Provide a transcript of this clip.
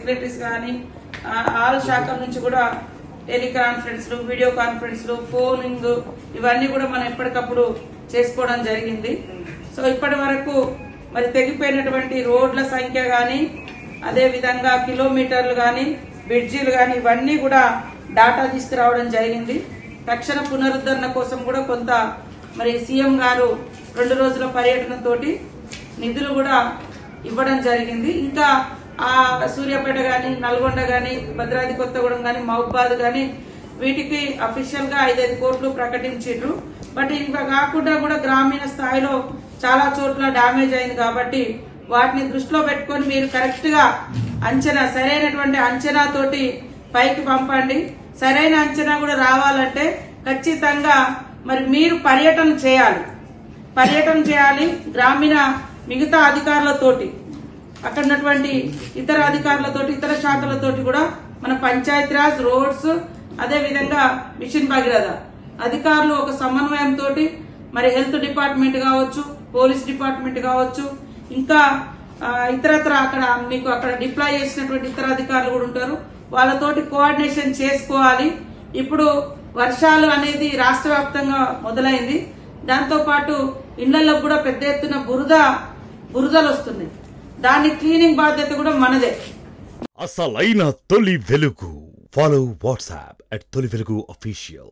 Secretaries కానీ all శాఖల నుంచి కూడా టెలికాన్ఫరెన్స్లు, వీడియో కాన్ఫరెన్స్లు, ఫోనింగ్ ఇవన్నీ కూడా మనం ఎప్పటికప్పుడు చేసుకోవడం జరిగింది. సో ఇప్పటి వరకు మరి తెగిపోయినటువంటి రోడ్ల సంఖ్య కానీ, అదే విధంగా కిలోమీటర్లు కానీ, బ్రిడ్జీలు కానీ ఇవన్నీ కూడా డాటా తీసుకురావడం జరిగింది. తక్షణ పునరుద్ధరణ కోసం కూడా కొంత మరి సీఎం గారు 2 రోజుల పర్యటనతోటి నిధులు కూడా ఇవ్వడం జరిగింది. ఇంకా ఆ సూర్యాపేట గాని, నల్గొండ గాని, భద్రాద్రి కొత్తగూడెం గాని, మహబూబాద్ గాని వీటికి అఫీషియల్ గా 5 కోట్లు ప్రకటించారు. బట్ ఇంకా కాకుండా కూడా గ్రామీణ స్థాయిలో చాలా చోట్ల డ్యామేజ్ అయింది కాబట్టి వాటిని దృష్టిలో పెట్టుకొని మీరు కరెక్ట్ గా అంచనా, సరైనటువంటి అంచనా తోటి పైకి పంపండి. సరైన అంచనా కూడా రావాలంటే ఖచ్చితంగా మరి మీరు పర్యటన చేయాలి గ్రామీణ మిగతా అధికారులతోటి, అక్కడ ఉన్నటువంటి ఇతర అధికారులతోటి, ఇతర శాఖలతోటి కూడా మన పంచాయతీరాజ్, రోడ్స్, అదే విధంగా మిషన్ భగీరథ అధికారులు ఒక సమన్వయంతో మరి హెల్త్ డిపార్ట్మెంట్ కావచ్చు, పోలీస్ డిపార్ట్మెంట్ కావచ్చు, ఇంకా ఇతరత్ర అక్కడ డిప్లాయ్ చేసినటువంటి ఇతర అధికారులు కూడా ఉంటారు. వాళ్ళతోటి కోఆర్డినేషన్ చేసుకోవాలి. ఇప్పుడు వర్షాలు అనేది రాష్ట్ర వ్యాప్తంగా మొదలైంది. దాంతో పాటు ఇళ్లలో కూడా పెద్ద ఎత్తున బురదలు వస్తున్నాయి. దాని క్లీనింగ్ బాధ్యత కూడా మనదే. అసలైన తొలి వెలుగు. ఫాలో వాట్సాప్ @తొలి వెలుగు official.